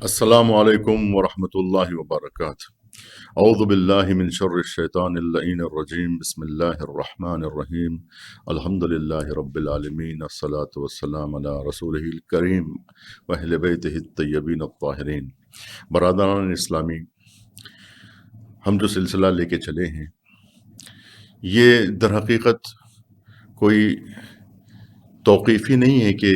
السلام علیکم ورحمۃ اللہ وبرکاتہ۔ اعوذ باللہ من شر الشیطان اللعین الرجیم، بسم اللہ الرحمن الرحیم، الحمد للہ رب العالمین، الصلاۃ والسلام علی رسولہ الکریم واہل بیتہ الطیبین الطاہرین۔ برادران اسلامی، ہم جو سلسلہ لے کے چلے ہیں یہ در حقیقت کوئی توقیفی نہیں ہے کہ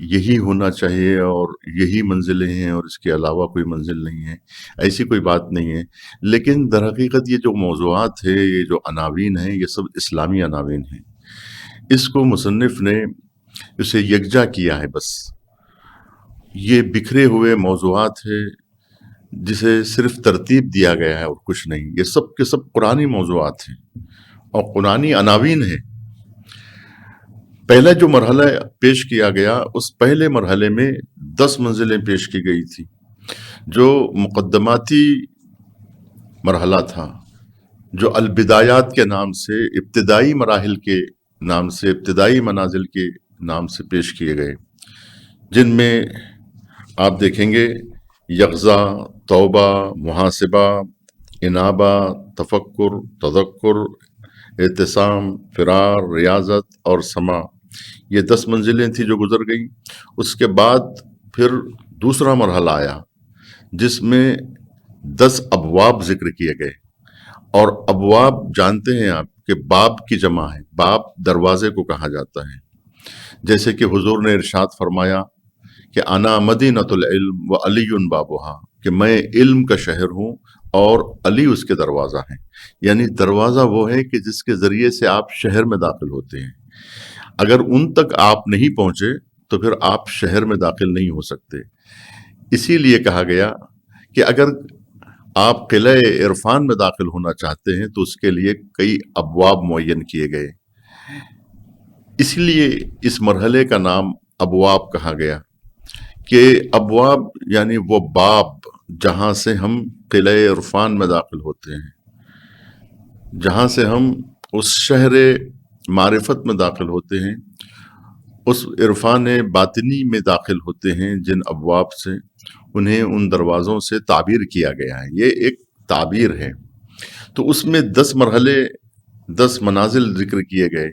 یہی ہونا چاہیے اور یہی منزلیں ہیں اور اس کے علاوہ کوئی منزل نہیں ہے، ایسی کوئی بات نہیں ہے۔ لیکن در حقیقت یہ جو موضوعات ہیں، یہ جو عناوین ہیں، یہ سب اسلامی عناوین ہیں۔ اس کو مصنف نے اسے یکجا کیا ہے، بس یہ بکھرے ہوئے موضوعات ہیں جسے صرف ترتیب دیا گیا ہے اور کچھ نہیں۔ یہ سب کے سب قرآنی موضوعات ہیں اور قرآنی عناوین ہیں۔ پہلا جو مرحلہ پیش کیا گیا، اس پہلے مرحلے میں 10 منزلیں پیش کی گئی تھی، جو مقدماتی مرحلہ تھا، جو البدایات کے نام سے، ابتدائی مراحل کے نام سے، ابتدائی منازل کے نام سے پیش کیے گئے، جن میں آپ دیکھیں گے یغزا، توبہ، محاسبہ، انابہ، تفکر، تذکر، اعتصام، فرار، ریاضت اور سما، یہ 10 منزلیں تھیں جو گزر گئیں۔ اس کے بعد پھر دوسرا مرحلہ آیا جس میں 10 ابواب ذکر کیے گئے، اور ابواب جانتے ہیں آپ کہ باب کی جمع ہے، باب دروازے کو کہا جاتا ہے۔ جیسے کہ حضور نے ارشاد فرمایا کہ انا مدینۃ العلم و علی بابہا، کہ میں علم کا شہر ہوں اور علی اس کے دروازہ ہیں۔ یعنی دروازہ وہ ہے کہ جس کے ذریعے سے آپ شہر میں داخل ہوتے ہیں۔ اگر ان تک آپ نہیں پہنچے تو پھر آپ شہر میں داخل نہیں ہو سکتے۔ اسی لیے کہا گیا کہ اگر آپ قلعہ عرفان میں داخل ہونا چاہتے ہیں تو اس کے لیے کئی ابواب معین کیے گئے، اس لیے اس مرحلے کا نام ابواب کہا گیا، کہ ابواب یعنی وہ باب جہاں سے ہم قلعہ عرفان میں داخل ہوتے ہیں، جہاں سے ہم اس شہر معرفت میں داخل ہوتے ہیں، اس عرفان باطنی میں داخل ہوتے ہیں۔ جن ابواب سے انہیں ان دروازوں سے تعبیر کیا گیا ہے، یہ ایک تعبیر ہے۔ تو اس میں 10 مرحلے، 10 منازل ذکر کیے گئے۔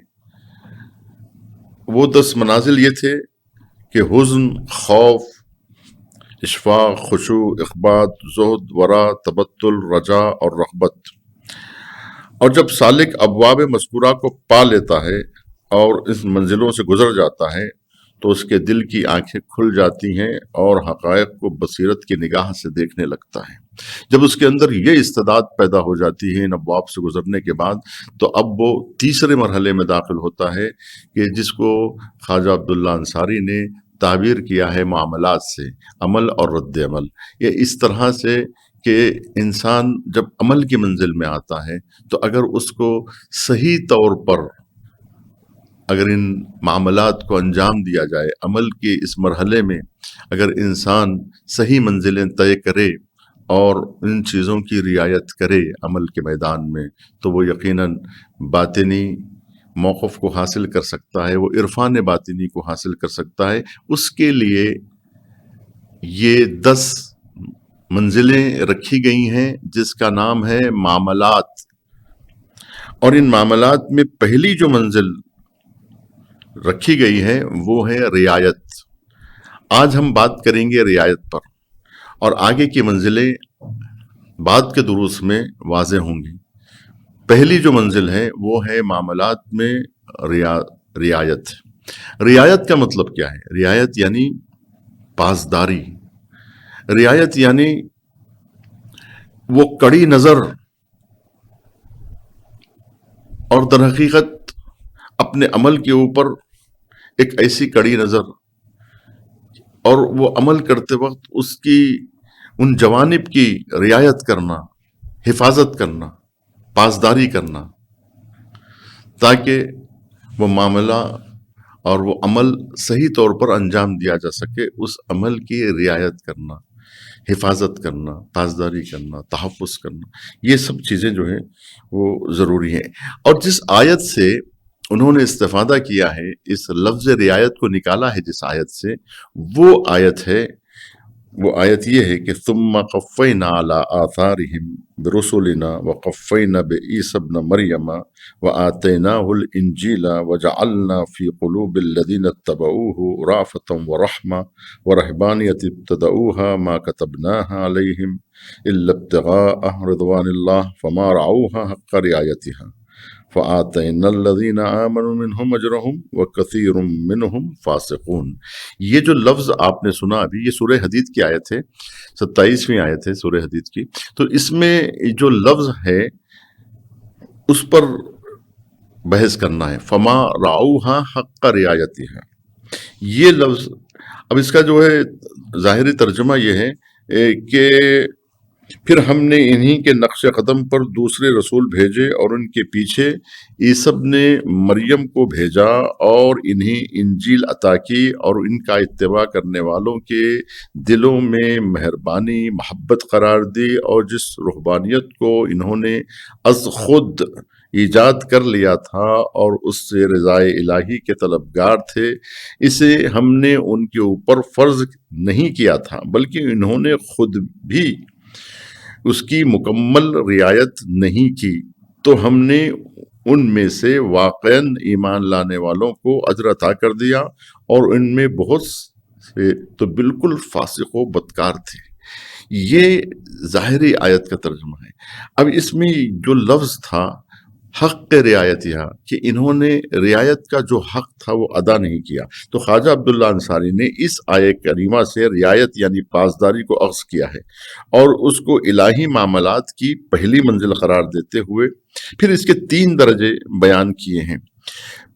وہ 10 منازل یہ تھے کہ حزن، خوف، اشفاق، خشوع، اخبات، زہد، ورع، تبتل، رجا اور رغبت۔ اور جب سالک ابواب مذکورہ کو پا لیتا ہے اور اس منزلوں سے گزر جاتا ہے تو اس کے دل کی آنکھیں کھل جاتی ہیں اور حقائق کو بصیرت کی نگاہ سے دیکھنے لگتا ہے۔ جب اس کے اندر یہ استعداد پیدا ہو جاتی ہے ان ابواب سے گزرنے کے بعد، تو اب وہ تیسرے مرحلے میں داخل ہوتا ہے، کہ جس کو خواجہ عبداللہ انصاری نے تعبیر کیا ہے معاملات سے، عمل اور رد عمل۔ یہ اس طرح سے کہ انسان جب عمل کی منزل میں آتا ہے تو اگر اس کو صحیح طور پر اگر ان معاملات کو انجام دیا جائے، عمل کے اس مرحلے میں اگر انسان صحیح منزلیں طے کرے اور ان چیزوں کی رعایت کرے عمل کے میدان میں، تو وہ یقیناً باطنی موقف کو حاصل کر سکتا ہے، وہ عرفان باطنی کو حاصل کر سکتا ہے۔ اس کے لیے یہ 10 منزلیں رکھی گئی ہیں جس کا نام ہے معاملات۔ اور ان معاملات میں پہلی جو منزل رکھی گئی ہے وہ ہے رعایت۔ آج ہم بات کریں گے رعایت پر، اور آگے کی منزلیں بعد کے دروس میں واضح ہوں گی۔ پہلی جو منزل ہے وہ ہے معاملات میں رعایت۔ رعایت کا مطلب کیا ہے؟ رعایت یعنی پاسداری، رعایت یعنی وہ کڑی نظر، اور در حقیقت اپنے عمل کے اوپر ایک ایسی کڑی نظر، اور وہ عمل کرتے وقت اس کی ان جوانب کی رعایت کرنا، حفاظت کرنا، پاسداری کرنا، تاکہ وہ معاملہ اور وہ عمل صحیح طور پر انجام دیا جا سکے۔ اس عمل کی رعایت کرنا، حفاظت کرنا، پاسداری کرنا، تحفظ کرنا، یہ سب چیزیں جو ہیں وہ ضروری ہیں۔ اور جس آیت سے انہوں نے استفادہ کیا ہے، اس لفظ رعایت کو نکالا ہے جس آیت سے، وہ آیت یہ ہے کہ ثم قفینا علی آثارہم برسلنا وقفینا بعیسی ابن مریم وآتیناہ الانجیل وجعلنا فی قلوب الذین اتبعوہ رأفۃ ورحمہ ورہبانیۃ ابتدعوها ما كتبناها علیہم الا ابتغاء رضوان اللہ فما رعوها حق رعایتها فآتینا الذین آمنوا منہم اجرہم وکثیر منہم فاسقون۔ یہ جو لفظ آپ نے سنا ابھی، یہ سورہ حدید کی آیت ہے، 27ویں آیت ہے سورہ حدید کی۔ تو اس میں جو لفظ ہے اس پر بحث کرنا ہے، فما رعوہا حق رعایتہا، یہ لفظ۔ اب اس کا جو ہے ظاہری ترجمہ یہ ہے کہ پھر ہم نے انہی کے نقش قدم پر دوسرے رسول بھیجے اور ان کے پیچھے عیسی ابن مریم کو بھیجا اور انہیں انجیل عطا کی اور ان کا اتباع کرنے والوں کے دلوں میں مہربانی محبت قرار دی، اور جس رہبانیت کو انہوں نے از خود ایجاد کر لیا تھا اور اس سے رضائے الہی کے طلبگار تھے، اسے ہم نے ان کے اوپر فرض نہیں کیا تھا بلکہ انہوں نے خود بھی اس کی مکمل رعایت نہیں کی، تو ہم نے ان میں سے واقعاً ایمان لانے والوں کو اجر عطا کر دیا، اور ان میں بہت سے تو بالکل فاسق و بدکار تھے۔ یہ ظاہری آیت کا ترجمہ ہے۔ اب اس میں جو لفظ تھا حق رعایتہا، کہ انہوں نے رعایت کا جو حق تھا وہ ادا نہیں کیا، تو خواجہ عبداللہ انصاری نے اس آیت کریمہ سے رعایت یعنی پاسداری کو اخذ کیا ہے اور اس کو الہی معاملات کی پہلی منزل قرار دیتے ہوئے پھر اس کے 3 درجے بیان کیے ہیں۔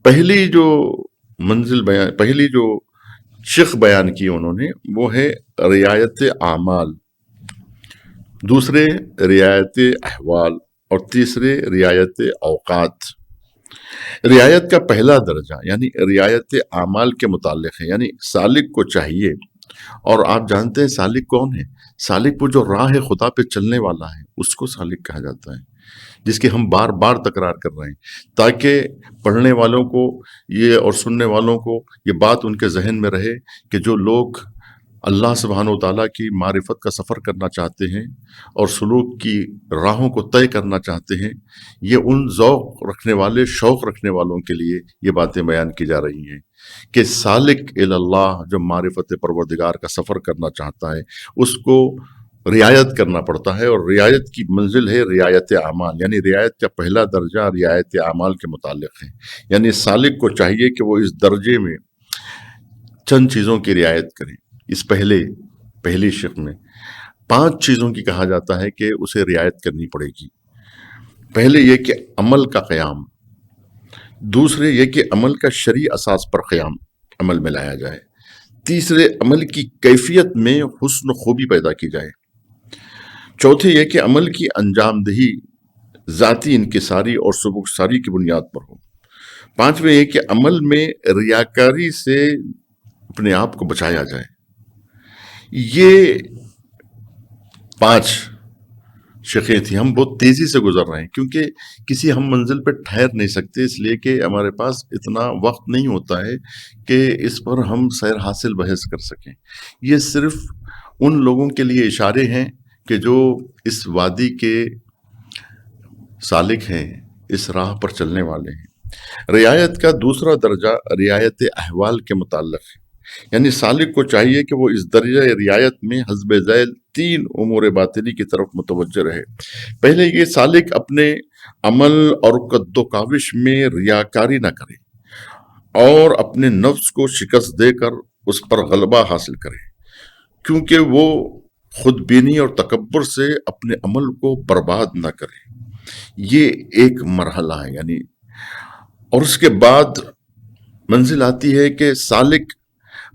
پہلی جو شق بیان کی انہوں نے وہ ہے رعایت اعمال، دوسرے رعایت احوال، اور تیسرے رعایت اوقات۔ رعایت کا پہلا درجہ یعنی رعایت اعمال کے متعلق ہے، یعنی سالک کو چاہیے، اور آپ جانتے ہیں سالک کون ہے؟ سالک وہ جو راہ خدا پہ چلنے والا ہے، اس کو سالک کہا جاتا ہے، جس کی ہم بار بار تکرار کر رہے ہیں تاکہ پڑھنے والوں کو یہ اور سننے والوں کو یہ بات ان کے ذہن میں رہے کہ جو لوگ اللہ سبحانہ و تعالیٰ کی معرفت کا سفر کرنا چاہتے ہیں اور سلوک کی راہوں کو طے کرنا چاہتے ہیں، یہ ان شوق رکھنے والوں کے لیے یہ باتیں بیان کی جا رہی ہیں کہ سالک اللہ جو معرفت پروردگار کا سفر کرنا چاہتا ہے اس کو رعایت کرنا پڑتا ہے، اور رعایت کی منزل ہے رعایت اعمال، یعنی رعایت کا پہلا درجہ رعایت اعمال کے متعلق ہے۔ یعنی سالک کو چاہیے کہ وہ اس درجے میں چند چیزوں کی رعایت کریں۔ اس پہلی شق میں 5 چیزوں کی کہا جاتا ہے کہ اسے رعایت کرنی پڑے گی۔ پہلے یہ کہ عمل کا قیام، دوسرے یہ کہ عمل کا شرعی اساس پر قیام عمل میں لایا جائے، تیسرے عمل کی کیفیت میں حسن و خوبی پیدا کی جائے، چوتھے یہ کہ عمل کی انجام دہی ذاتی انکساری اور سبکساری کی بنیاد پر ہو، پانچویں یہ کہ عمل میں ریاکاری سے اپنے آپ کو بچایا جائے۔ یہ 5 شقیں تھیں۔ ہم بہت تیزی سے گزر رہے ہیں کیونکہ کسی ہم منزل پہ ٹھہر نہیں سکتے، اس لیے کہ ہمارے پاس اتنا وقت نہیں ہوتا ہے کہ اس پر ہم سیر حاصل بحث کر سکیں۔ یہ صرف ان لوگوں کے لیے اشارے ہیں کہ جو اس وادی کے سالک ہیں، اس راہ پر چلنے والے ہیں۔ رعایت کا دوسرا درجہ رعایت احوال کے متعلق ہے، یعنی سالک کو چاہیے کہ وہ اس درجہ رعایت میں حسب ذیل 3 امور باطنی کی طرف متوجہ رہے۔ پہلے یہ سالک اپنے عمل اور قد و کاوش میں ریاکاری نہ کرے اور اپنے نفس کو شکست دے کر اس پر غلبہ حاصل کرے، کیونکہ وہ خود بینی اور تکبر سے اپنے عمل کو برباد نہ کرے۔ یہ ایک مرحلہ ہے، یعنی اور اس کے بعد منزل آتی ہے کہ سالک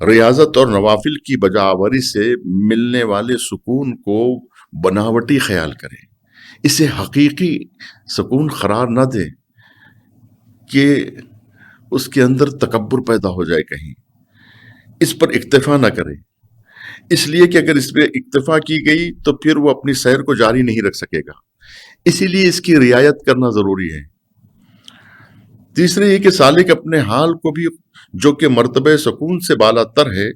ریاضت اور نوافل کی بجاوری سے ملنے والے سکون کو بناوٹی خیال کرے، اسے حقیقی سکون قرار نہ دے کہ اس کے اندر تکبر پیدا ہو جائے کہیں، اس پر اکتفا نہ کرے، اس لیے کہ اگر اس پہ اکتفا کی گئی تو پھر وہ اپنی سیر کو جاری نہیں رکھ سکے گا، اسی لیے اس کی رعایت کرنا ضروری ہے۔ تیسرے یہ کہ سالک اپنے حال کو بھی جو کہ مرتبہ سکون سے بالا تر ہے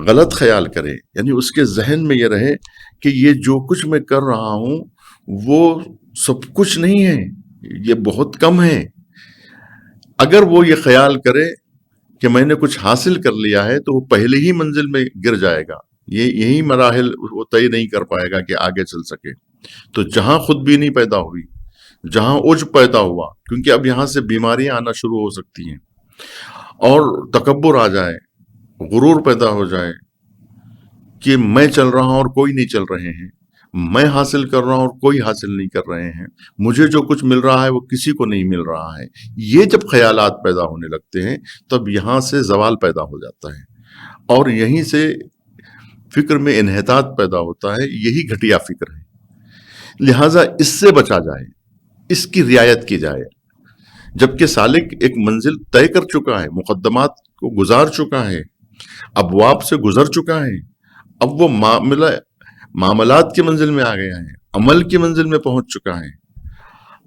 غلط خیال کرے، یعنی اس کے ذہن میں یہ رہے کہ یہ جو کچھ میں کر رہا ہوں وہ سب کچھ نہیں ہے، یہ بہت کم ہے۔ اگر وہ یہ خیال کرے کہ میں نے کچھ حاصل کر لیا ہے تو وہ پہلے ہی منزل میں گر جائے گا، یہی مراحل وہ طے نہیں کر پائے گا کہ آگے چل سکے۔ تو جہاں خود بینی پیدا ہوئی، جہاں عجب پیدا ہوا، کیونکہ اب یہاں سے بیماریاں آنا شروع ہو سکتی ہیں، اور تکبر آ جائے، غرور پیدا ہو جائے کہ میں چل رہا ہوں اور کوئی نہیں چل رہے ہیں، میں حاصل کر رہا ہوں اور کوئی حاصل نہیں کر رہے ہیں، مجھے جو کچھ مل رہا ہے وہ کسی کو نہیں مل رہا ہے، یہ جب خیالات پیدا ہونے لگتے ہیں تب یہاں سے زوال پیدا ہو جاتا ہے، اور یہیں سے فکر میں انحطاط پیدا ہوتا ہے۔ یہی گھٹیا فکر ہے، لہٰذا اس سے بچا جائے، اس کی رعایت کی جائے۔ جبکہ سالک ایک منزل طے کر چکا ہے، مقدمات کو گزار چکا ہے، ابواب سے گزر چکا ہے، اب وہ معاملات کی منزل میں آ گیا ہے، عمل کی منزل میں پہنچ چکا ہے۔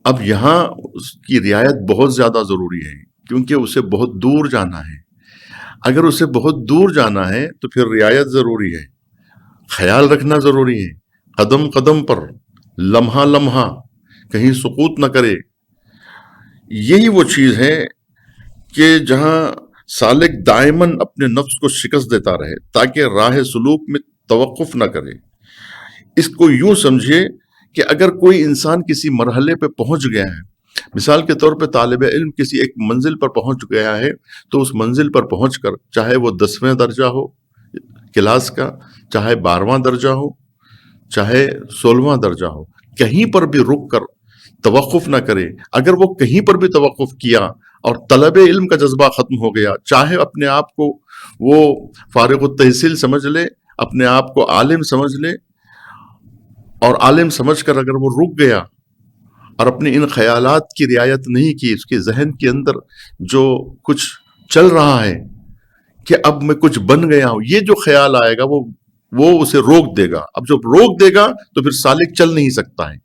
اب یہاں اس کی رعایت بہت زیادہ ضروری ہے، کیونکہ اسے بہت دور جانا ہے۔ اگر اسے بہت دور جانا ہے تو پھر رعایت ضروری ہے، خیال رکھنا ضروری ہے، قدم قدم پر، لمحہ لمحہ کہیں سقوط نہ کرے۔ یہی وہ چیز ہے کہ جہاں سالک دائماً اپنے نفس کو شکست دیتا رہے تاکہ راہ سلوک میں توقف نہ کرے۔ اس کو یوں سمجھے کہ اگر کوئی انسان کسی مرحلے پہ پہنچ گیا ہے، مثال کے طور پہ طالب علم کسی ایک منزل پر پہنچ گیا ہے، تو اس منزل پر پہنچ کر چاہے وہ 10واں درجہ ہو کلاس کا، چاہے 12واں درجہ ہو، چاہے 16واں درجہ ہو، کہیں پر بھی رک کر توقف نہ کرے۔ اگر وہ کہیں پر بھی توقف کیا اور طلب علم کا جذبہ ختم ہو گیا، چاہے اپنے آپ کو وہ فارغ التحصیل سمجھ لے، اپنے آپ کو عالم سمجھ لے، اور عالم سمجھ کر اگر وہ رک گیا اور اپنے ان خیالات کی رعایت نہیں کی، اس کے ذہن کے اندر جو کچھ چل رہا ہے کہ اب میں کچھ بن گیا ہوں، یہ جو خیال آئے گا وہ اسے روک دے گا۔ اب جب روک دے گا تو پھر سالک چل نہیں سکتا ہے۔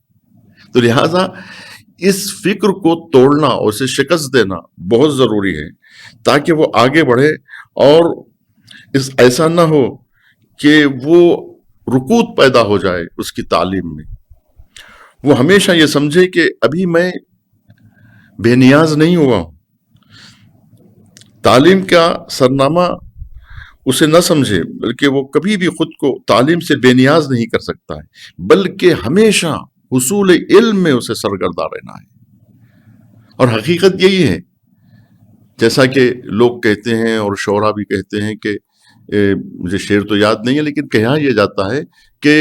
تو لہٰذا اس فکر کو توڑنا اور اسے شکست دینا بہت ضروری ہے تاکہ وہ آگے بڑھے، اور ایسا نہ ہو کہ وہ رکود پیدا ہو جائے اس کی تعلیم میں۔ وہ ہمیشہ یہ سمجھے کہ ابھی میں بے نیاز نہیں ہوا ہوں۔ تعلیم کا سرنامہ اسے نہ سمجھے، بلکہ وہ کبھی بھی خود کو تعلیم سے بے نیاز نہیں کر سکتا ہے، بلکہ ہمیشہ حصول علم میں اسے سرگرداں رہنا ہے۔ اور حقیقت یہی ہے، جیسا کہ لوگ کہتے ہیں اور شعرا بھی کہتے ہیں کہ مجھے شعر تو یاد نہیں ہے، لیکن کہا یہ جاتا ہے کہ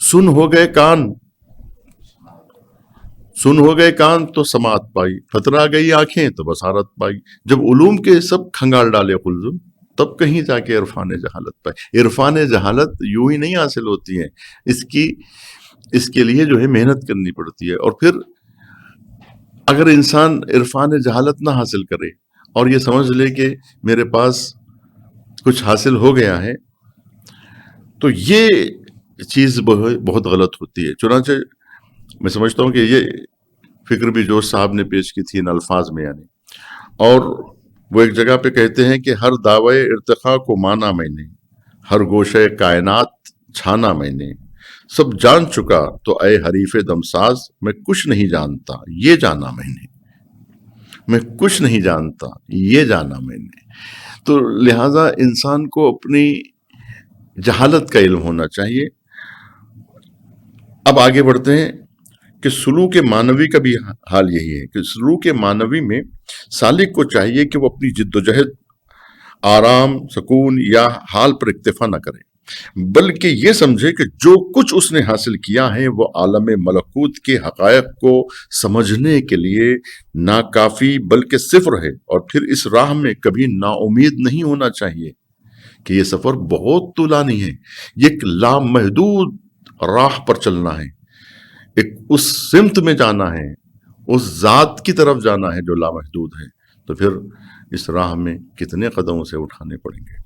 سن ہو گئے کان تو سماعت پائی، فترا گئی آنکھیں تو بصارت پائی۔ جب علوم کے سب کھنگال ڈالے قلزم، تب کہیں جا کے عرفان جہالت پائی۔ عرفان جہالت یوں ہی نہیں حاصل ہوتی ہے، اس کے لیے جو ہے محنت کرنی پڑتی ہے۔ اور پھر اگر انسان عرفان جہالت نہ حاصل کرے اور یہ سمجھ لے کہ میرے پاس کچھ حاصل ہو گیا ہے، تو یہ چیز بہت غلط ہوتی ہے۔ چنانچہ میں سمجھتا ہوں کہ یہ فکر بھی جوش صاحب نے پیش کی تھی ان الفاظ میں، یعنی، اور وہ ایک جگہ پہ کہتے ہیں کہ ہر دعوے ارتقاء کو مانا میں نے، ہر گوشے کائنات چھانا میں نے، سب جان چکا تو اے حریف دمساز، میں کچھ نہیں جانتا یہ جانا میں نے، میں کچھ نہیں جانتا یہ جانا میں نے۔ تو لہٰذا انسان کو اپنی جہالت کا علم ہونا چاہیے۔ اب آگے بڑھتے ہیں کہ سلوک معنوی کا بھی حال یہی ہے کہ سلوک معنوی میں سالک کو چاہیے کہ وہ اپنی جد و جہد، آرام، سکون یا حال پر اکتفا نہ کرے، بلکہ یہ سمجھے کہ جو کچھ اس نے حاصل کیا ہے وہ عالم ملکوت کے حقائق کو سمجھنے کے لیے ناکافی بلکہ صفر ہے، اور پھر اس راہ میں کبھی نا امید نہیں ہونا چاہیے کہ یہ سفر بہت طولانی ہے، یہ ایک لامحدود راہ پر چلنا ہے، ایک اس سمت میں جانا ہے، اس ذات کی طرف جانا ہے جو لامحدود ہے۔ تو پھر اس راہ میں کتنے قدم اسے اٹھانے پڑیں گے۔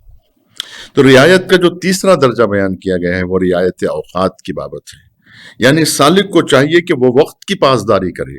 تو رعایت کا جو تیسرا درجہ بیان کیا گیا ہے وہ رعایت اوقات کی بابت ہے، یعنی سالک کو چاہیے کہ وہ وقت کی پاسداری کرے،